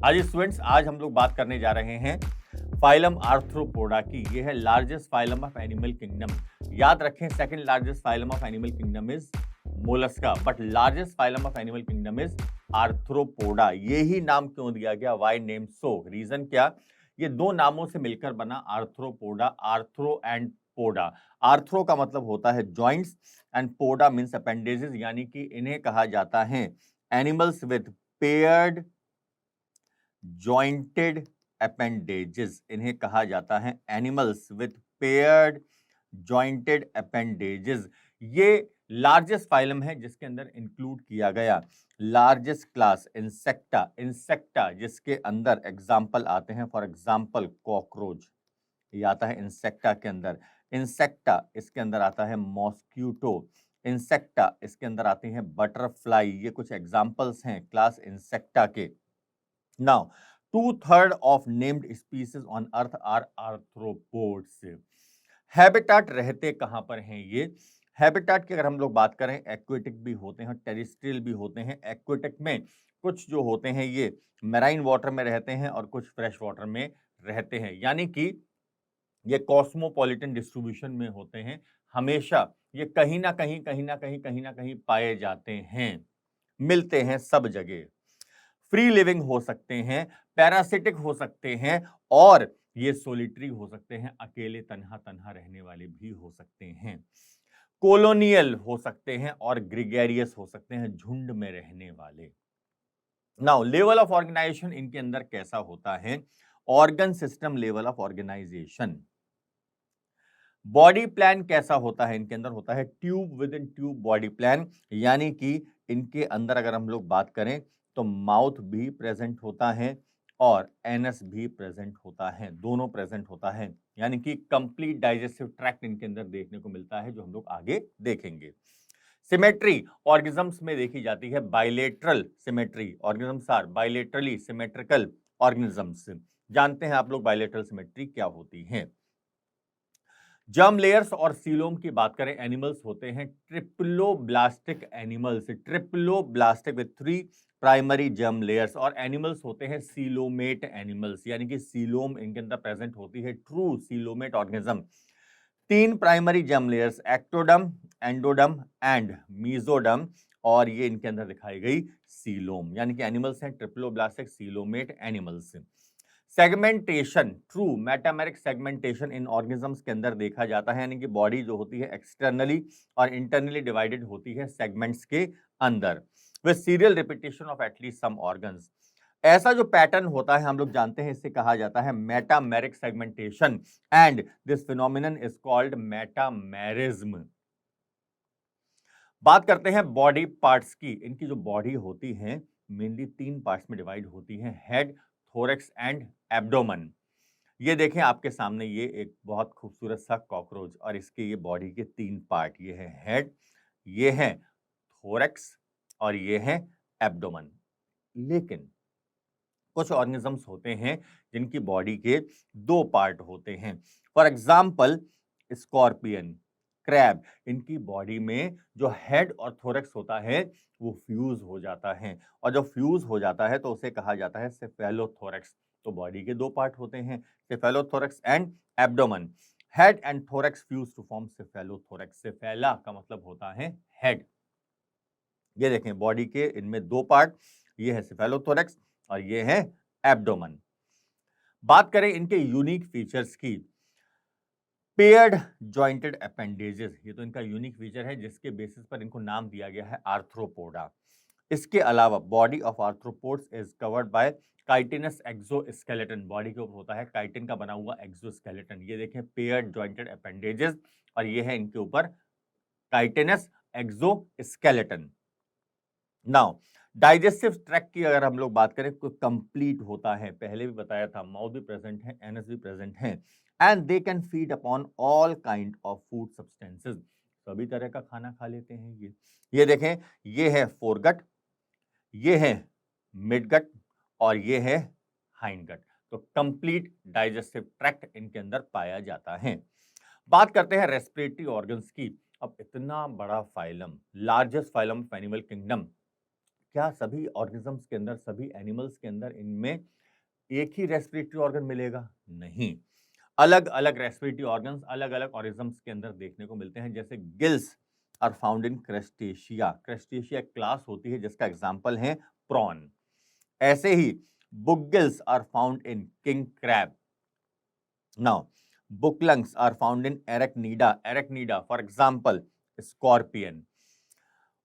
जी students, आज हम लोग बात करने जा रहे हैं फाइलम आर्थ्रोपोडा की। ये है largest phylum of animal kingdom. याद रखें, second largest phylum of animal kingdom is Mollusca, but largest phylum of animal kingdom is arthropoda. ये ही नाम क्यों दिया गया? Why name so? रीजन क्या? ये दो नामों से मिलकर बना arthropoda. Arthro and poda. Arthro का मतलब होता है joints and poda means appendages, यानी कि इन्हें कहा जाता है animals with paired jointed appendages. इन्हें कहा जाता है animals with paired jointed appendages. ये लार्जेस्ट फाइलम है जिसके अंदर इंक्लूड किया गया लार्जेस्ट क्लास इंसेक्टा। इंसेक्टा जिसके अंदर एग्जाम्पल आते हैं, फॉर एग्जाम्पल कॉकरोच, ये आता है इंसेक्टा के अंदर। इंसेक्टा इसके अंदर आता है मॉस्क्यूटो। इंसेक्टा इसके अंदर आते हैं बटरफ्लाई। ये कुछ एग्जाम्पल्स हैं क्लास इंसेक्टा के। Now, 2/3 of named species on Earth are arthropods. Habitat रहते कहां पर हैं ये? हैबिटाट की अगर हम लोग बात करें, एक्वेटिक भी होते हैं, टेरेस्ट्रियल भी होते हैं। एक्वेटिक में कुछ जो होते हैं ये मैराइन वाटर में रहते हैं और कुछ फ्रेश वाटर में रहते हैं, यानी कि ये कॉस्मोपॉलिटन डिस्ट्रीब्यूशन में होते हैं। हमेशा ये कहीं ना कहीं पाए जाते हैं, मिलते हैं सब जगह। फ्री लिविंग हो सकते हैं, पैरासिटिक हो सकते हैं, और ये सोलिटरी हो सकते हैं, अकेले तन्हा तन्हा रहने वाले भी हो सकते हैं। कॉलोनियल हो सकते हैं और ग्रिगेरियस हो सकते हैं, झुंड में रहने वाले। नाउ लेवल ऑफ ऑर्गेनाइजेशन इनके अंदर कैसा होता है? Organ system level of organisation. Body plan कैसा होता है? इनके अंदर होता है tube within tube body plan, यानी कि इनके अंदर अगर हम लोग बात करें तो माउथ भी प्रेजेंट होता है और एनस भी प्रेजेंट होता है, दोनों प्रेजेंट होता है, यानी कि कंप्लीट डाइजेस्टिव ट्रैक्ट इनके अंदर देखने को मिलता है, जो हम लोग आगे देखेंगे। सिमेट्री ऑर्गेनिजम्स में देखी जाती है, bilateral symmetry. Organisms are bilaterally symmetrical organisms. जानते हैं आप लोग बाइलेटरल सिमेट्री क्या होती है? जर्म लेयर्स और सीलोम की बात करें, एनिमल्स होते हैं triploblastic animals. Triploblastic with 3 primary germ layers. और एनिमल्स होते हैं सीलोमेट एनिमल्स, यानी कि सीलोम इनके अंदर प्रेजेंट होती है, true coelomate organism. 3 primary germ layers, ectoderm, एंडोडम and mesoderm, और ये इनके अंदर दिखाई गई सीलोम, यानी कि एनिमल्स हैं triploblastic coelomate animals. Segmentation, true metameric segmentation इन ऑर्गेनिजम्स के अंदर देखा जाता है, यानी कि बॉडी जो होती है एक्सटर्नली और इंटरनली डिवाइडेड होती है सेगमेंट्स के अंदर, with serial repetition of at least some organs. ऐसा जो पैटर्न होता है हम लोग जानते हैं, इससे कहा जाता है metameric segmentation, and this phenomenon is called metamerism. बात करते हैं बॉडी पार्ट्स की। इनकी जो बॉडी होती है मेनली 3 पार्ट्स में डिवाइड होती है, हेड, थोरैक्स एंड एब्डोमेन। ये देखें आपके सामने, ये एक बहुत खूबसूरत सा कॉकरोच, और इसके ये बॉडी के 3 पार्ट, ये है हेड, ये है थोरैक्स और ये है एब्डोमेन। लेकिन कुछ ऑर्गेनिजम्स होते हैं जिनकी बॉडी के 2 पार्ट होते हैं, फॉर एग्जाम्पल स्कॉर्पियन, क्रैब। इनकी बॉडी में जो हेड और थोरैक्स होता है वो फ्यूज हो जाता है, और जब फ्यूज हो जाता है तो उसे कहा जाता है सेफेलोथोरैक्स। तो बॉडी के 2 पार्ट होते हैं, cephalothorax and abdomen. Head and thorax fuse to form cephalothorax. Cephala का मतलब होता है हेड। ये देखें बॉडी के इनमें 2 पार्ट, ये है सेफेलोथोरैक्स और ये है एब्डोमेन। बात करें इनके यूनिक फीचर्स की, पेयर्ड जॉइंटेड अपेंडेजेस, ये तो इनका यूनिक फीचर है जिसके बेसिस पर इनको नाम दिया गया है आर्थ्रोपोडा। इसके अलावा body of arthropods is covered by chitinous exoskeleton. Body के ऊपर होता है काइटिन का बना हुआ एक्सोस्केलेटन। ये देखें पेयर्ड जॉइंटेड अपेंडेजेस, और ये है इनके ऊपर chitinous exoskeleton. Now digestive tract की अगर हम लोग बात करें तो कंप्लीट होता है, पहले भी बताया था, माउथ भी प्रेजेंट है, एनस भी प्रेजेंट है, and they can feed upon all kind of food substances. सभी तरह का खाना खा लेते हैं ये देखें, ये है फोरगट, ये है मिडगट और ये है हाइंडगट। तो कंप्लीट डाइजेस्टिव ट्रैक्ट इनके अंदर पाया जाता है। बात करते हैं रेस्पिरेटरी ऑर्गन्स की। अब इतना बड़ा phylum, largest phylum of animal kingdom, क्या सभी ऑर्गेनिजम्स के अंदर, सभी एनिमल्स के अंदर इनमें एक ही रेस्पिरेटरी ऑर्गन मिलेगा? नहीं, अलग अलग रेस्पिरेटरी ऑर्गन्स अलग अलग ऑर्गेनिजम्स के अंदर देखने को मिलते हैं। जैसे gills are found in crustacea, crustacea एक क्लास होती है जिसका एग्जाम्पल है प्रॉन। ऐसे ही book gills are found in king crab. Now book lungs are found in arachnida for example scorpion,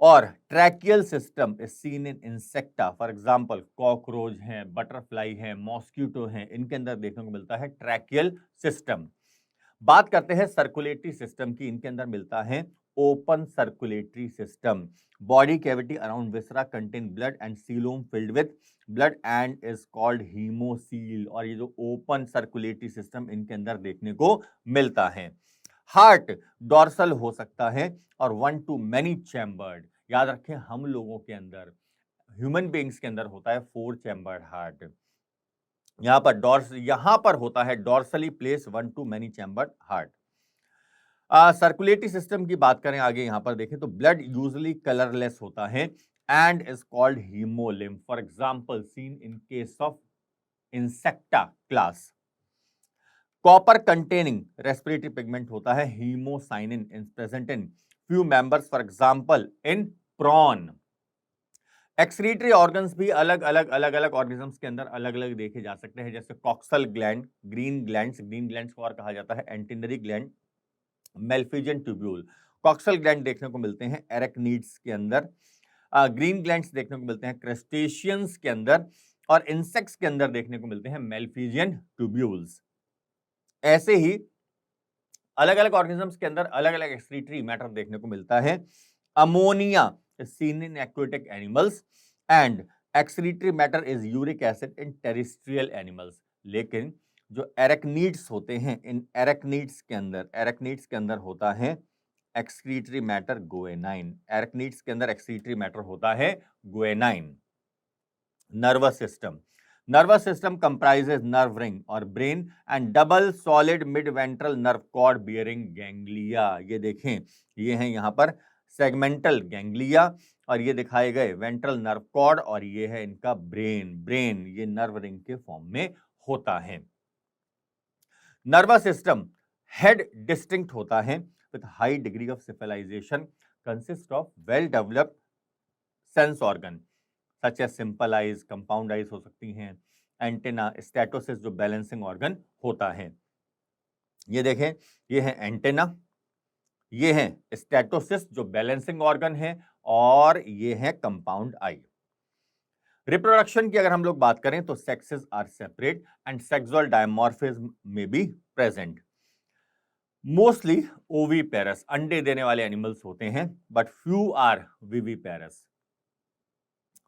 और tracheal system is seen in insecta for example cockroach हैं, butterfly हैं, मॉस्किटो हैं, इनके अंदर देखने को मिलता है ट्रैकियल सिस्टम। बात करते हैं सर्कुलेटरी सिस्टम की, इनके अंदर मिलता है open circulatory system. Body cavity around viscera contain blood and coelom filled with blood and is called haemocoel. और ये जो ओपन सर्कुलेटरी सिस्टम इनके अंदर देखने को मिलता है। हार्ट डॉर्सल हो सकता है और 1 to many चैम्बर्ड। याद रखें, हम लोगों के अंदर, ह्यूमन बीइंग्स के अंदर होता है 4 चैम्बर्ड हार्ट। यहां पर होता है dorsally place 1 to many chambered heart. Circulatory system की बात करें आगे, यहां पर देखें तो ब्लड यूजुअली कलरलेस होता है and is called haemolymph for example seen in case of Insecta class. Copper containing respiratory pigment होता है haemocyanin in present in few members for example in prawn. Excretory organs भी अलग अलग organisms के अंदर अलग अलग देखे जा सकते हैं। जैसे कॉक्सल ग्लैंड, ग्रीन ग्लैंड्स को और कहा जाता है antennary gland, Malpighian tubule. Coxal gland देखने को मिलते हैं एरेक्निड्स के अंदर, ग्रीन ग्लैंड्स देखने को मिलते हैं क्रस्टेशियंस के अंदर, और इंसेक्ट्स के अंदर देखने को मिलते हैं मेल्फिजियन ट्यूब्यूल्स। ऐसे ही अलग अलग ऑर्गेनिजम्स के अंदर अलग अलग एक्सक्रीटरी मैटर देखने को मिलता है। Ammonia is seen in aquatic animals and excretory matter is uric acid in terrestrial animals. लेकिन जो एरेक्नीड्स होते हैं, इन एरेक्नीड्स के अंदर होता है एक्सक्रीटरी मैटर गुएनाइन। एरेक्नीड्स के अंदर एक्सक्रीटरी मैटर होता है guanine. Nervous system comprises nerve ring और brain and double solid mid ventral nerve cord bearing ganglia. ये देखें, ये हैं यहां पर सेगमेंटल गैंग्लिया और ये दिखाए गए वेंट्रल नर्व कॉर्ड, और ये है इनका ब्रेन ये नर्व रिंग के फॉर्म में होता है। नर्वस सिस्टम हेड डिस्टिंक्ट होता है with high degree of civilisation, consist of well developed sense organ such as simple eyes, compound eyes हो सकती हैं, एंटेना, स्टेटोसिस जो बैलेंसिंग ऑर्गन होता है। ये देखें, ये है एंटेना, ये है स्टेटोसिस जो बैलेंसिंग ऑर्गन है, और ये है कंपाउंड आई। रिप्रोडक्शन की अगर हम लोग बात करें तो sexes are separate and sexual dimorphism में बी प्रेजेंट। मोस्टली ओवीपेरस अंडे देने वाले एनिमल्स होते हैं, but few are viviparous.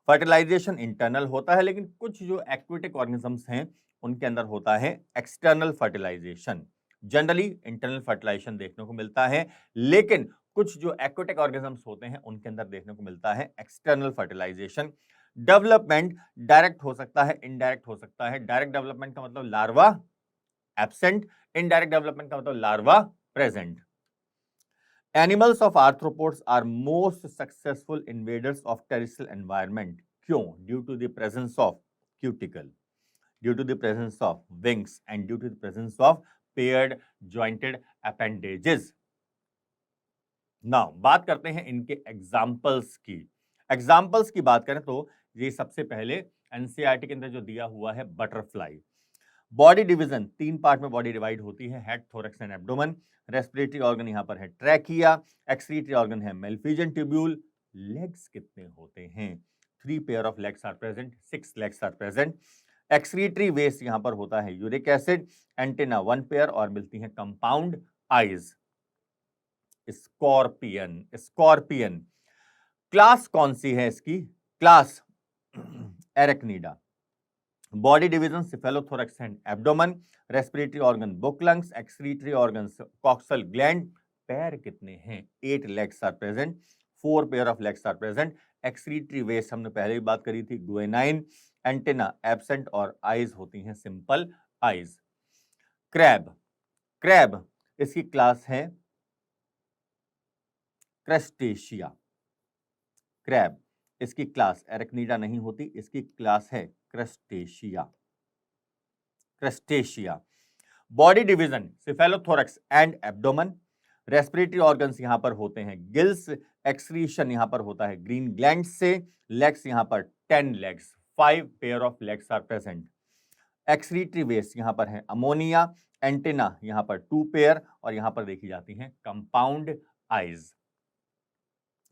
Fertilisation internal होता है, लेकिन कुछ जो एक्वेटिक ऑर्गेनिजम्स हैं उनके अंदर होता है external fertilisation. Generally internal fertilisation देखने को मिलता है, लेकिन कुछ जो एक्वेटिक ऑर्गेनिजम्स होते हैं उनके अंदर देखने को मिलता है एक्सटर्नल फर्टिलाइजेशन। डेवलपमेंट डायरेक्ट हो सकता है, इनडायरेक्ट हो सकता है। डायरेक्ट डेवलपमेंट का मतलब लार्वा एब्सेंट, इनडायरेक्ट डेवलपमेंट का मतलब larva present. Animals of arthropods are most successful invaders of terrestrial environment. क्यों? Due to the presence of cuticle, due to the presence of wings, and due to the presence of paired jointed appendages. Now, बात करते हैं इनके examples की। Examples की बात करें तो ये सबसे पहले एनसीईआरटी के अंदर जो दिया हुआ है बटरफ्लाई। बॉडी डिवीजन 3 पार्ट में बॉडी डिवाइड होती है, head, thorax and abdomen. Respiratory organ यहां पर है ट्रैकिया, एक्सक्रीटरी ऑर्गन है मेल्फिजियन ट्यूब्यूल। लेग्स कितने होते हैं? 3 pair of legs are present, 6 legs are present. Excretory waste यहां पर होता है यूरिक एसिड, एंटेना 1 पेयर, और मिलती है कंपाउंड आइज। स्कॉर्पियन क्लास कौन सी है इसकी? Class Arachnida. Body division cephalothorax and abdomen. Respiratory organ book lungs, excretory organ coxal gland. पैर कितने हैं? 8 legs are present, 4 pair of legs are present. Excretory waste हमने पहले भी बात करी थी गुएनाइन, एंटेना एब्सेंट, और आइज होती हैं सिंपल आइज। क्रैब इसकी क्लास है क्रस्टेशिया। क्रैब इसकी क्लास एरेक्निडा नहीं होती, इसकी क्लास है Crustacea. Crustacea. Body division cephalothorax and abdomen. Respiratory organs यहां पर होते हैं गिल्स। एक्सक्रीशन यहां पर होता है ग्रीन ग्लैंड से। लेग्स यहां पर 10 legs, 5 pair of legs are present. Excretory waste यहां पर है अमोनिया। एंटेना यहां पर 2 पेयर और यहां पर देखी जाती हैं compound eyes.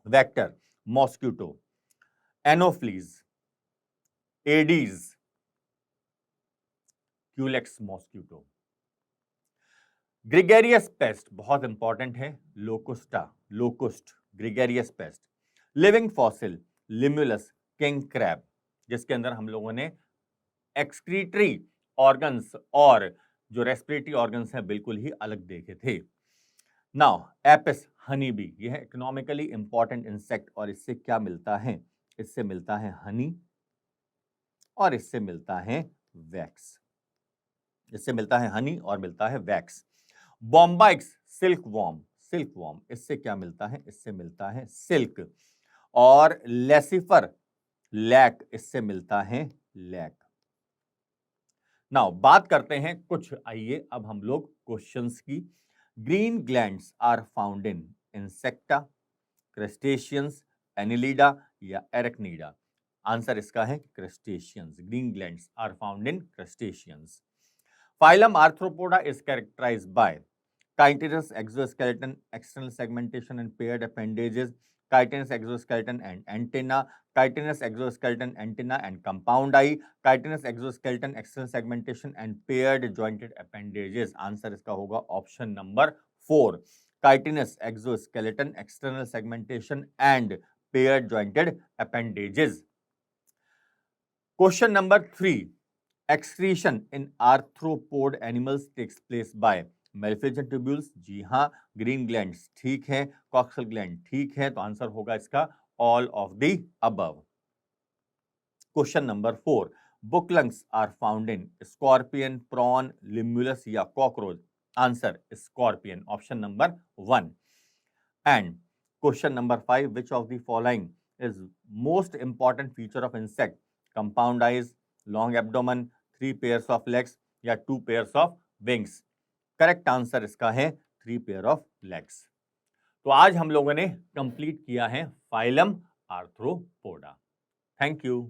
Vector mosquito, anopheles, aedes, culex mosquito. Gregarious pest बहुत इंपॉर्टेंट है, locusta, locust, gregarious pest. Living fossil limulus, king crab, जिसके अंदर हम लोगों ने एक्सक्रीटरी ऑर्गन्स और जो रेस्पिरेटरी ऑर्गन्स हैं बिल्कुल ही अलग देखे थे। नाउ एपिस हनी बी, यह है इकोनॉमिकली इंपॉर्टेंट इंसेक्ट और इससे क्या मिलता है? इससे मिलता है हनी और इससे मिलता है वैक्स। इससे मिलता है हनी और मिलता है wax. Bombyx silkworm, silkworm, इससे क्या मिलता है? इससे मिलता है सिल्क। और लेसिफर लैक, इससे मिलता है लैक। नाउ बात करते हैं कुछ, आइए अब हम लोग क्वेश्चंस की। Green glands are found in Insecta, crustaceans, Annelida या एरेक्निडा? आंसर इसका है crustaceans. Green glands are found in crustaceans. Phylum Arthropoda is characterized by chitinous exoskeleton, external segmentation and paired appendages, chitinous exoskeleton and antenna, chitinous exoskeleton, antenna and compound eye, chitinous exoskeleton, external segmentation and paired jointed appendages. Answer इसका होगा option number 4, chitinous exoskeleton, external segmentation and paired jointed appendages. Question number 3. Excretion in arthropod animals takes place by Malpighian tubules, जी हाँ। Green glands ठीक है, coxal gland ठीक है, तो answer होगा इसका all of the above. Question number 4, book lungs are found in scorpion, prawn, limulus या cockroach? Answer scorpion, option number 1। And question number 5, which of the following is most important feature of insect? Compound eyes, long abdomen, 3 pairs of legs या 2 pairs of wings? Correct answer इसका है 3 pair of legs. तो आज हम लोगों ने complete किया है फाइलम आर्थ्रोपोडा। Thank you.